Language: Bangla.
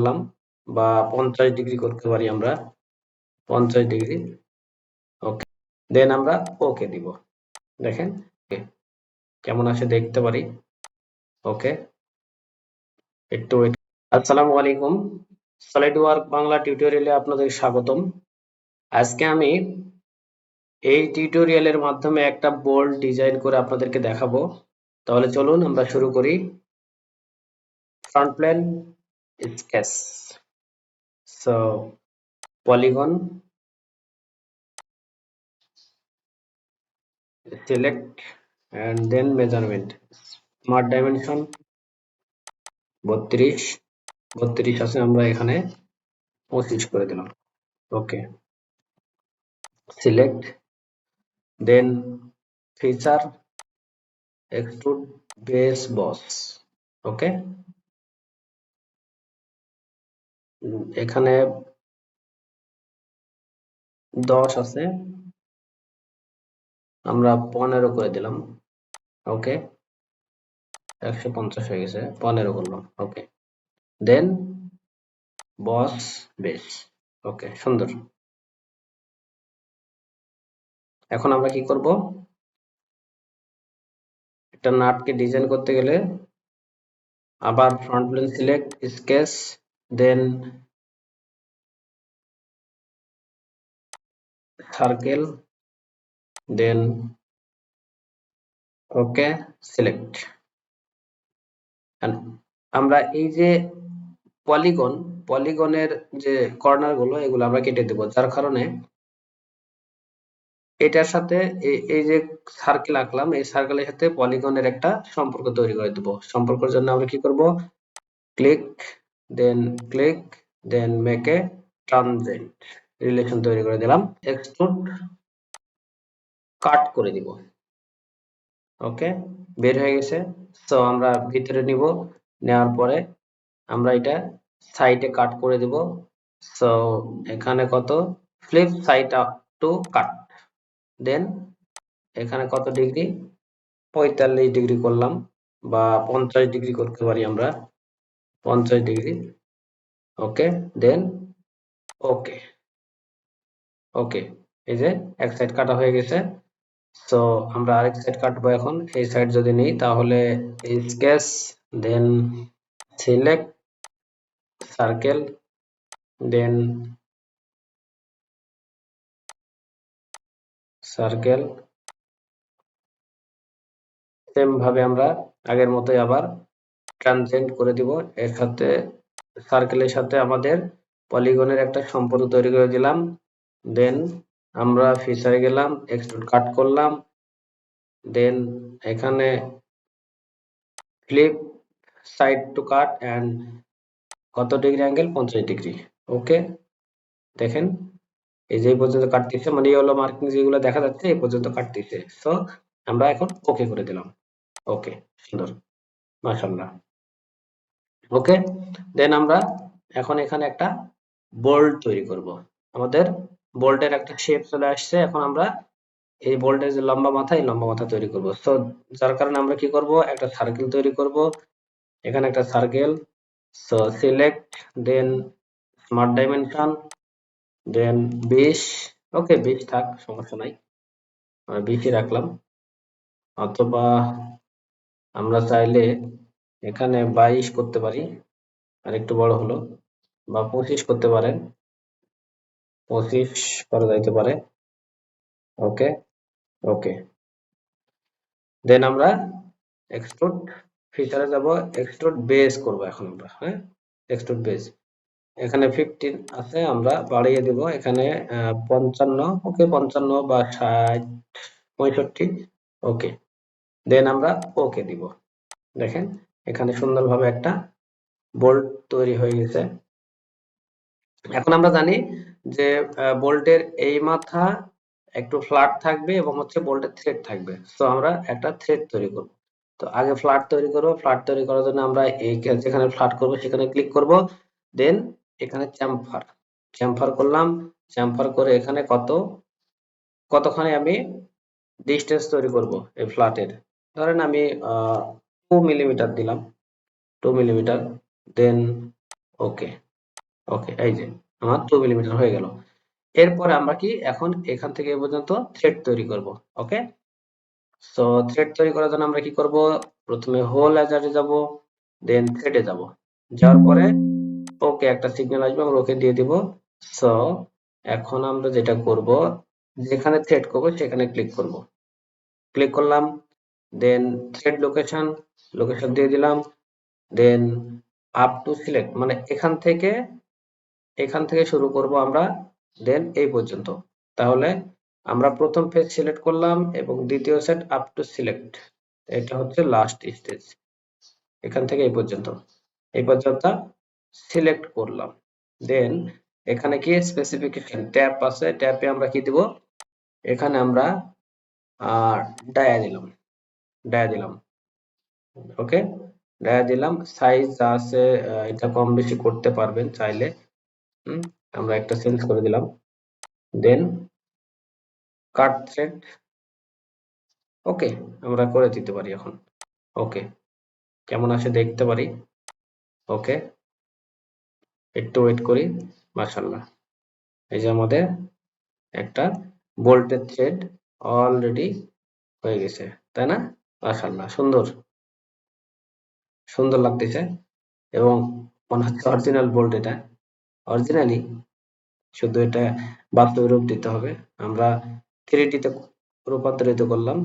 করলাম বা 50 ডিগ্রি করতে পারি আমরা 50 ডিগ্রি। ওকে, দেন আমরা ওকে দিব। দেখেন কেমন আসে দেখতে পারি। ওকে, একটু ওয়েট। আসসালামু আলাইকুম, সলিড ওয়ার্ক বাংলা টিউটোরিয়ালে আপনাদের স্বাগতম। আজকে আমি এই টিউটোরিয়ালের মাধ্যমে একটা বোল্ড ডিজাইন করে আপনাদেরকে দেখাবো। তাহলে চলুন আমরা শুরু করি। Front plane sketch, so polygon, select and then measurement, smart dimension 32 আছে, আমরা এখানে 25 করে দিলাম। ওকে, সিলেক্ট, দেন ফিচার, এক্সট্রুড বেস বস। ওকে, এখানে 10 আছে, আমরা 15 করে দিলাম। ওকে, 150 হয়ে গেছে, 15 করলাম। ওকে, দেন বস বেস। ওকে, সুন্দর। এখন আমরা কি করব, একটা নাটকে ডিজাইন করতে গেলে আবার ফ্রন্ট প্লেন সিলেক্ট, স্কেচ, দেন সার্কেল, দেন ওকে, সিলেক্ট। আমরা এই যে পলিগনের যে কর্নার গুলো, এগুলো আমরা কেটে দেবো, যার কারণে এটার সাথে এই যে সার্কেল আঁকলাম, এই সার্কেলের সাথে পলিগনের একটা সম্পর্ক তৈরি করে দেবো। সম্পর্কের জন্য আমরা কি করব, click, then click, then make a transient relation তৈরি করে দিলাম, এক্সট্রুড কাট করে দিব। ওকে, বের হয়ে গেছে। তো আমরা ভিতরে নিব, নেওয়ার পরে আমরা এটা সাইডে কাট করে দিব। সো এখানে কত, flip side up to cut, then এখানে কত ডিগ্রি, 45 ডিগ্রি করলাম বা 50 ডিগ্রি করতে পারি আমরা, 50 ডিগ্রি। ওকে, দেন ওকে। ওকে, এই যে এক সাইড কাটা হয়ে গেছে। সো আমরা আরেক সাইড কাটবো। এখন এই সাইড যদি নিই তাহলে স্কেচ, দেন সিলেক্ট, সার্কেল, দেন সার্কেল, সেম ভাবে আমরা আগের মতোই আবার ট্রানজেন্ট করে দিব। এর সাথে সার্কেলের সাথে আমাদের পলিগনের একটা সম্পর্ক তৈরি করে দিলাম। দেন আমরা ফিচারে গেলাম, এক্সট্রুড কাট করলাম, দেন এখানে flip side to cut and কত ডিগ্রি অ্যাঙ্গেল, 50 ডিগ্রি। ওকে, দেখেন এই যে পর্যন্ত কাটতেছে, মানে ইয়েলো মার্কিং যেগুলো দেখা যাচ্ছে এই পর্যন্ত কাটতেছে। সো আমরা এখন ওকে করে দিলাম। ওকে, সুন্দর, মাশাআল্লাহ। ওকে, দেন আমরা এখন এখানে একটা বোল্ট তৈরি করব। আমাদের বোল্টের একটা শেপ চলে আসছে। এখন আমরা এই বোল্টের যে লম্বা মাথা, এই লম্বা মাথা তৈরি করব। সো যার কারণে আমরা কি করব, একটা সার্কেল তৈরি করব। এখানে একটা সার্কেল, সো সিলেক্ট, দেন স্মার্ট ডাইমেনশন, দেন 20। ওকে, 20 থাক, সমস্যা নাই, আমরা 20ই রাখলাম। অথবা আমরা চাইলে এখানে 22 করতে পারি, আর একটু বড় হলো, বা 25 করতে পারেন, 25 করা যাইতে পারে। ওকে, ওকে, দেন আমরা এক্সট্রুড ফিচারে যাব, এক্সট্রুড বেস করব এখন আমরা। হ্যাঁ, এক্সট্রুড বেস এখানে 15 আছে, আমরা বাড়িয়ে দেব এখানে 55। ওকে, 55 বা 60, 65। ওকে, দেন আমরা ওকে দিব। দেখেন এখানে সুন্দরভাবে একটা বোল্ট তৈরি হয়ে গেছে। এখন আমরা জানি যে বোল্টের এই মাথা একটু ফ্ল্যাট থাকবে এবং হচ্ছে বোল্টের থ্রেড থাকবে। তো আমরা একটা থ্রেড তৈরি করব। তো আগে ফ্ল্যাট তৈরি করব। ফ্ল্যাট তৈরি করার জন্য আমরা এই যেখানে ফ্ল্যাট করব সেখানে ক্লিক করব, দেন এখানে চ্যামফার, চ্যামফার করলাম। চ্যামফার করে এখানে কতখানি আমি ডিস্টেন্স তৈরি করব এই ফ্ল্যাটের, ধরেন আমি 2 মিলিমিটার দিলাম, 2 মিলিমিটার, দেন ওকে। ওকে, এই যে আমার 2 মিলিমিটার হয়ে গেল। এরপরে আমরা কি এখন এখান থেকে এ পর্যন্ত থ্রেড তৈরি করব। ওকে, সো থ্রেড তৈরি করার জন্য আমরা কি করব, প্রথমে হোল হ্যাজার্ডে যাব, দেন থ্রেডে যাব। যাওয়ার পরে ওকে একটা সিগন্যাল আসবে, আমরা ওকে দিয়ে দিব। সো এখন আমরা যেটা করব, যেখানে থ্রেড করব সেখানে ক্লিক করব। ক্লিক করলাম, দেন থ্রেড লোকেশন, লোকেশন দিয়ে দিলাম, দেন আপ টু সিলেক্ট, মানে এখান থেকে শুরু করব আমরা, দেন এই পর্যন্ত। তাহলে আমরা প্রথম পেজ সিলেক্ট করলাম এবং দ্বিতীয় সেট আপ টু সিলেক্ট, এটা হচ্ছে লাস্ট স্টেজ। এখান থেকে এই পর্যন্ত সিলেক্ট করলাম। দেন এখানে কি স্পেসিফিকেশন ট্যাব আছে, ট্যাবে আমরা কি দিব, এখানে আমরা ডায়া দিলাম, ডায়া দিলাম। ওকে, ডায়া দিলাম। সাইজ যা আছে এটা কম বেশি করতে পারবেন চাইলে। আমরা একটা চেঞ্জ করে দিলাম। দেন কাট থ্রেড, ওকে আমরা করে দিতে পারি এখন। ওকে, কেমন আছে দেখতে পারি। ওকে, একটু ওয়েট করি। মাশাআল্লাহ, এই যে আমাদের একটা বোল্টেড থ্রেড অলরেডি হয়ে গেছে, তাই না? মাশাআল্লাহ, সুন্দর সুন্দর লাগতেছে এবং মনে হচ্ছে অরিজিনাল বোল্ট। এটা অরিজিনালি, শুধু এটা বাস্তবে রূপ দিতে হবে। আমরা 3D তে রূপান্তরিত করলাম।